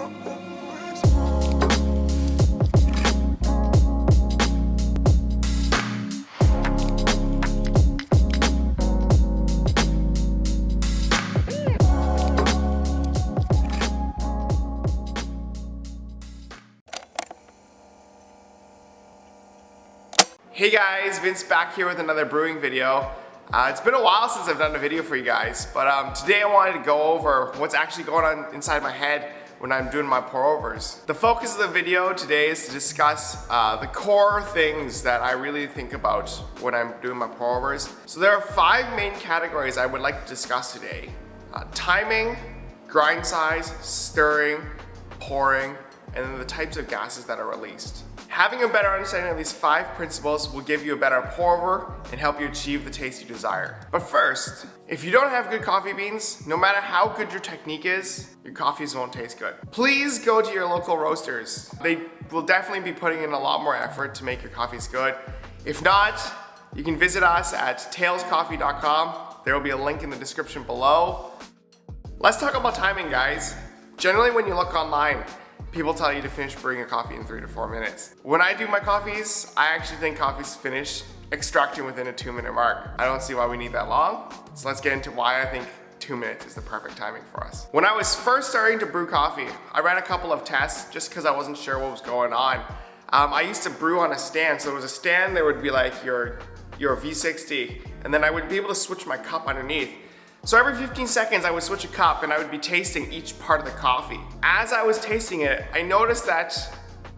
Hey guys, Vince back here with another brewing video. It's been a while since I've done a video for you guys, but today I wanted to go over what's actually going on inside my head when I'm doing my pour-overs. The focus of the video today is to discuss the core things that I really think about when I'm doing my pour-overs. So there are 5 main categories I would like to discuss today. Timing, grind size, stirring, pouring, and then the types of gases that are released. Having a better understanding of these 5 principles will give you a better pour-over and help you achieve the taste you desire. But first, if you don't have good coffee beans, no matter how good your technique is, your coffees won't taste good. Please go to your local roasters. They will definitely be putting in a lot more effort to make your coffees good. If not, you can visit us at talescoffee.com. There will be a link in the description below. Let's talk about timing, guys. Generally, when you look online, people tell you to finish brewing your coffee in 3 to 4 minutes. When I do my coffees, I actually think coffee's finished extracting within a 2-minute mark. I don't see why we need that long. So let's get into why I think 2 minutes is the perfect timing for us. When I was first starting to brew coffee, I ran a couple of tests just because I wasn't sure what was going on. I used to brew on a stand. So there was a stand that would be like your V60, and then I would be able to switch my cup underneath. So every 15 seconds I would switch a cup and I would be tasting each part of the coffee. As I was tasting it, I noticed that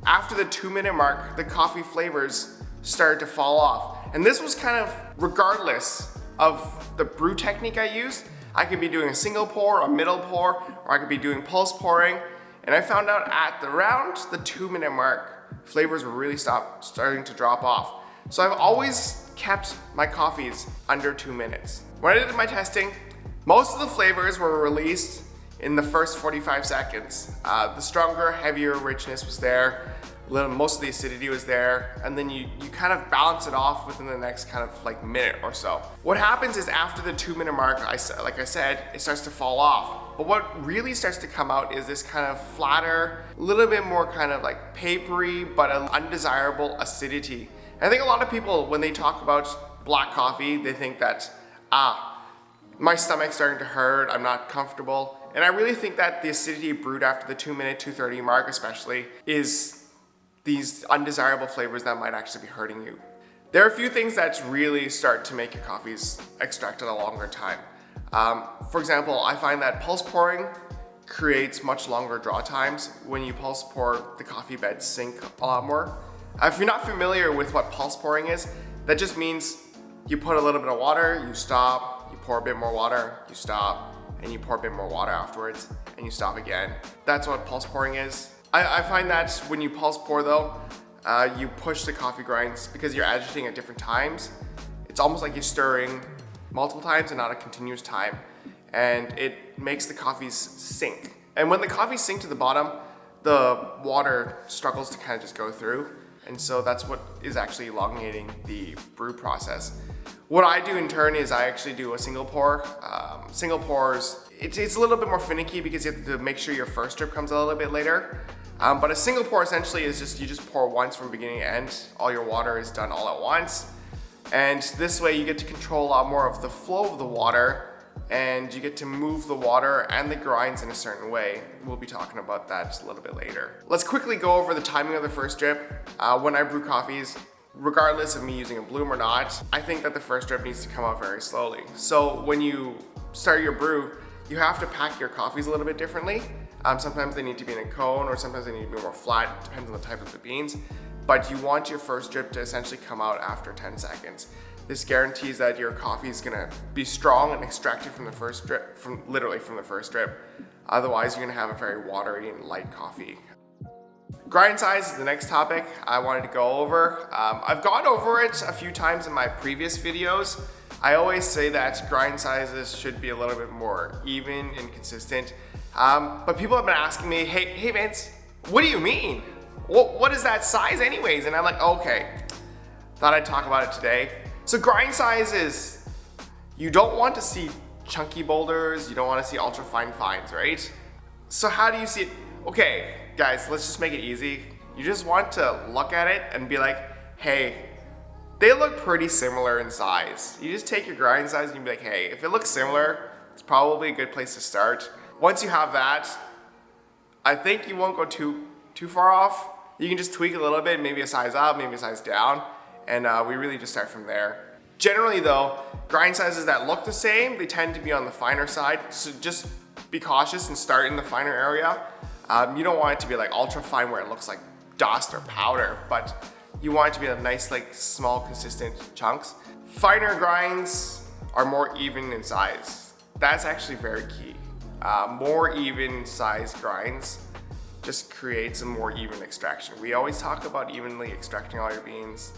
after the 2-minute mark, the coffee flavors started to fall off. And this was kind of regardless of the brew technique I used. I could be doing a single pour, a middle pour, or I could be doing pulse pouring. And I found out at around the 2-minute mark, flavors were really starting to drop off. So I've always kept my coffees under 2 minutes. When I did my testing, most of the flavors were released in the first 45 seconds. The stronger, heavier richness was there, most of the acidity was there, and then you kind of balance it off within the next kind of like minute or so. What happens is after the 2-minute mark, like I said, it starts to fall off. But what really starts to come out is this kind of flatter, a little bit more kind of like papery, but an undesirable acidity. And I think a lot of people, when they talk about black coffee, they think that, my stomach's starting to hurt, I'm not comfortable. And I really think that the acidity brewed after the 2-minute, 2:30 mark especially, is these undesirable flavors that might actually be hurting you. There are a few things that really start to make your coffees extract at a longer time. For example, I find that pulse pouring creates much longer draw times. When you pulse pour, the coffee beds sink a lot more. If you're not familiar with what pulse pouring is, that just means you put a little bit of water, you stop, you pour a bit more water, you stop, and you pour a bit more water afterwards, and you stop again. That's what pulse pouring is. I find that when you pulse pour though, you push the coffee grinds because you're agitating at different times. It's almost like you're stirring multiple times and not a continuous time. And it makes the coffees sink. And when the coffees sink to the bottom, the water struggles to kind of just go through. And so that's what is actually elongating the brew process. What I do in turn is I actually do a single pour. Single pours, it's a little bit more finicky because you have to make sure your first drip comes a little bit later. But a single pour essentially is you just pour once from beginning to end. All your water is done all at once. And this way you get to control a lot more of the flow of the water, and you get to move the water and the grinds in a certain way. We'll be talking about that a little bit later. Let's quickly go over the timing of the first drip. When I brew coffees, regardless of me using a bloom or not, I think that the first drip needs to come out very slowly. So when you start your brew, you have to pack your coffees a little bit differently. Sometimes they need to be in a cone, or sometimes they need to be more flat, it depends on the type of the beans. But you want your first drip to essentially come out after 10 seconds. This guarantees that your coffee is gonna be strong and extracted from the first drip, literally from the first drip. Otherwise, you're gonna have a very watery and light coffee. Grind size is the next topic I wanted to go over. I've gone over it a few times in my previous videos. I always say that grind sizes should be a little bit more even and consistent. But people have been asking me, hey Vince, what do you mean? What is that size anyways? And I'm like, okay, thought I'd talk about it today. So grind size is, you don't want to see chunky boulders, you don't want to see ultra fine fines, right? So how do you see it Okay, guys, let's just make it easy. You just want to look at it and be like, hey, they look pretty similar in size. You just take your grind size and you be like, hey, if it looks similar, it's probably a good place to start. Once you have that, I think you won't go too far off. You can just tweak a little bit, maybe a size up, maybe a size down, and we really just start from there. Generally though, grind sizes that look the same, they tend to be on the finer side, so just be cautious and start in the finer area. You don't want it to be like ultra fine where it looks like dust or powder, but you want it to be a nice, like small, consistent chunks. Finer grinds are more even in size. That's actually very key. More even size grinds just creates a more even extraction. We always talk about evenly extracting all your beans.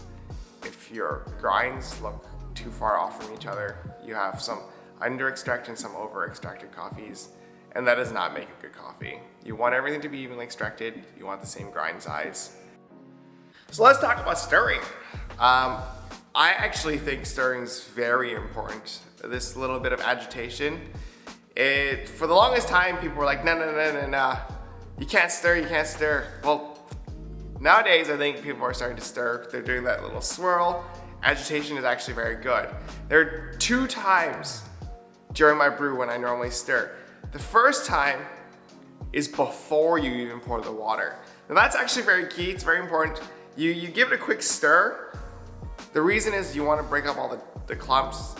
If your grinds look too far off from each other, you have some under extracted and some over extracted coffees, and that does not make a good coffee. You want everything to be evenly extracted. You want the same grind size. So let's talk about stirring. I actually think stirring is very important. This little bit of agitation. For the longest time, people were like, no, you can't stir, you can't stir. Well, nowadays I think people are starting to stir. They're doing that little swirl. Agitation is actually very good. There are 2 times during my brew when I normally stir. The first time is before you even pour the water. Now that's actually very key, it's very important. You give it a quick stir. The reason is you want to break up all the clumps.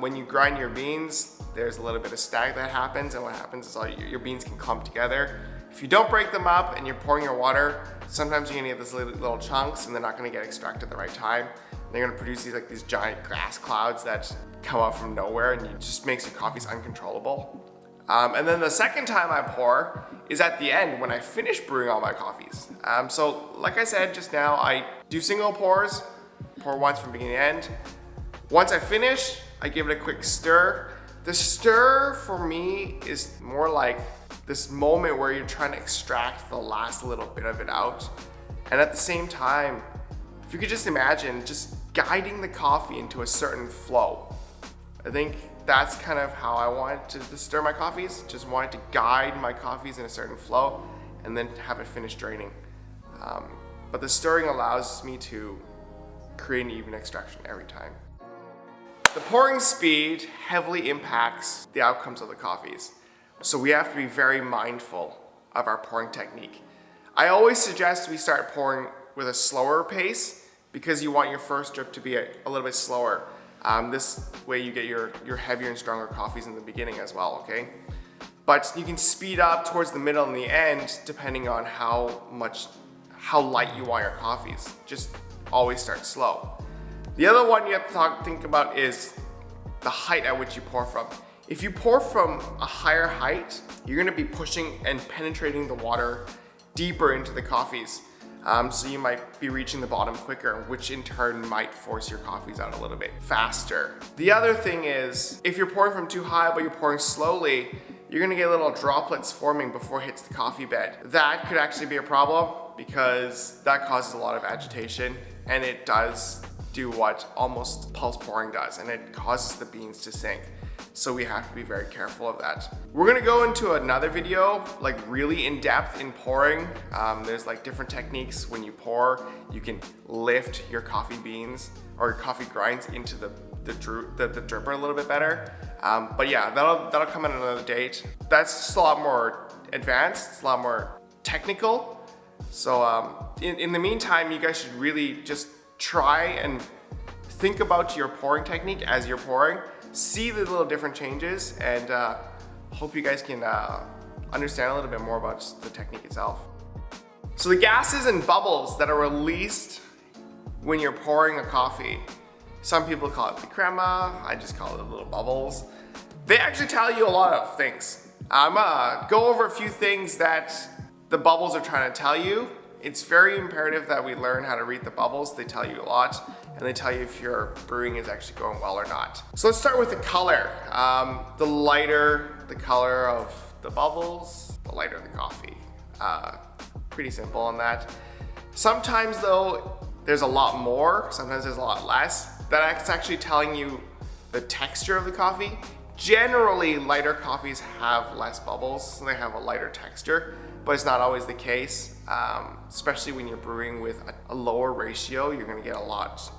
When you grind your beans, there's a little bit of stag that happens, and what happens is all your beans can clump together. If you don't break them up and you're pouring your water, sometimes you're gonna get these little chunks and they're not gonna get extracted at the right time. They're gonna produce these giant gas clouds that come out from nowhere, and it just makes your coffees uncontrollable. And then the second time I pour is at the end when I finish brewing all my coffees. So like I said just now, I do single pours, pour once from beginning to end. Once I finish, I give it a quick stir. The stir for me is more like this moment where you're trying to extract the last little bit of it out. And at the same time, if you could just imagine just guiding the coffee into a certain flow. I think that's kind of how I want to stir my coffees. Just wanted to guide my coffees in a certain flow and then have it finish draining. But the stirring allows me to create an even extraction every time. The pouring speed heavily impacts the outcomes of the coffees. So we have to be very mindful of our pouring technique. I always suggest we start pouring with a slower pace because you want your first drip to be a little bit slower. This way you get your heavier and stronger coffees in the beginning as well, okay? But you can speed up towards the middle and the end depending on how light you want your coffees. Just always start slow. The other one you have to think about is the height at which you pour from. If you pour from a higher height, you're gonna be pushing and penetrating the water deeper into the coffees. So you might be reaching the bottom quicker, which in turn might force your coffees out a little bit faster. The other thing is, if you're pouring from too high but you're pouring slowly, you're gonna get little droplets forming before it hits the coffee bed. That could actually be a problem because that causes a lot of agitation, and it does do what almost pulse pouring does, and it causes the beans to sink. So we have to be very careful of that. We're gonna go into another video, like really in depth in pouring. There's like different techniques when you pour. You can lift your coffee beans or your coffee grinds into the dripper a little bit better. But yeah, that'll come in another date. That's just a lot more advanced, it's a lot more technical. So in the meantime, you guys should really just try and think about your pouring technique as you're pouring. See the little different changes, and hope you guys can understand a little bit more about the technique itself. So the gases and bubbles that are released when you're pouring a coffee, some people call it the crema, I just call it the little bubbles. They actually tell you a lot of things. I'm gonna go over a few things that the bubbles are trying to tell you. It's very imperative that we learn how to read the bubbles. They tell you a lot, and they tell you if your brewing is actually going well or not. So let's start with the color. The lighter the color of the bubbles, the lighter the coffee. Pretty simple on that. Sometimes though, there's a lot more, sometimes there's a lot less. That's actually telling you the texture of the coffee. Generally, lighter coffees have less bubbles, so they have a lighter texture. but it's not always the case. Especially when you're brewing with a lower ratio, you're gonna get a lot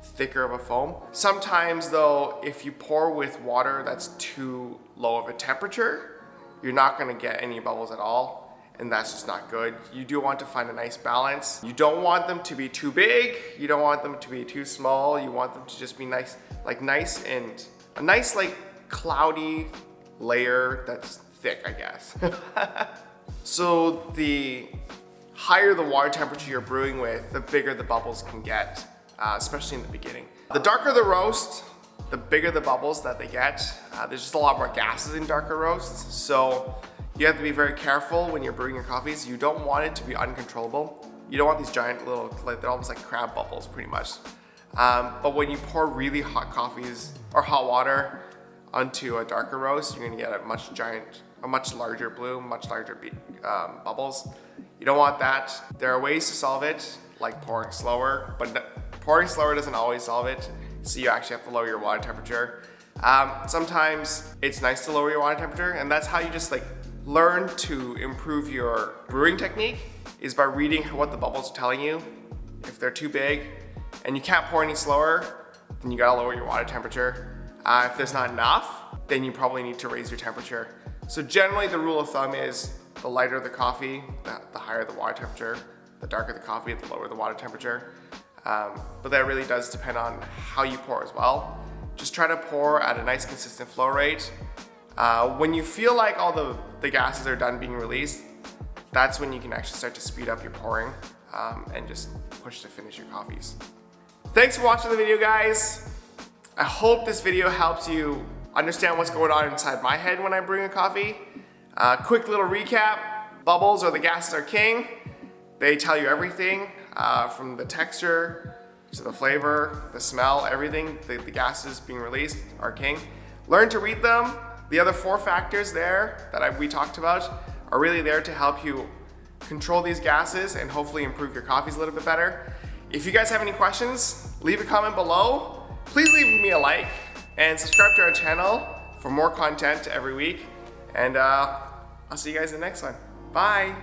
thicker of a foam. Sometimes though, if you pour with water that's too low of a temperature, you're not gonna get any bubbles at all, and that's just not good. You do want to find a nice balance. You don't want them to be too big, you don't want them to be too small, you want them to just be nice, and a nice like cloudy layer that's thick, I guess. So the higher the water temperature you're brewing with, the bigger the bubbles can get, especially in the beginning. The darker the roast, the bigger the bubbles that they get. There's just a lot more gases in darker roasts, so you have to be very careful when you're brewing your coffees. You don't want it to be uncontrollable. You don't want these giant little, like they're almost like crab bubbles pretty much. But when you pour really hot coffees or hot water onto a darker roast, you're gonna get a much larger bloom, much larger bubbles. You don't want that. There are ways to solve it, like pouring slower, but pouring slower doesn't always solve it, so you actually have to lower your water temperature. Sometimes it's nice to lower your water temperature, and that's how you just like learn to improve your brewing technique, is by reading what the bubbles are telling you. If they're too big and you can't pour any slower, then you gotta lower your water temperature. If there's not enough, then you probably need to raise your temperature. So generally the rule of thumb is the lighter the coffee, the higher the water temperature. The darker the coffee, the lower the water temperature. But that really does depend on how you pour as well. Just try to pour at a nice consistent flow rate. When you feel like all the gases are done being released, that's when you can actually start to speed up your pouring and just push to finish your coffees. Thanks for watching the video, guys. I hope this video helps you understand what's going on inside my head when I'm brewing a coffee. Quick little recap, bubbles or the gases are king. They tell you everything from the texture to the flavor, the smell, everything. The gases being released are king. Learn to read them. The other 4 factors there that we talked about are really there to help you control these gases and hopefully improve your coffees a little bit better. If you guys have any questions, leave a comment below. Please leave me a like and subscribe to our channel for more content every week. And I'll see you guys in the next one. Bye.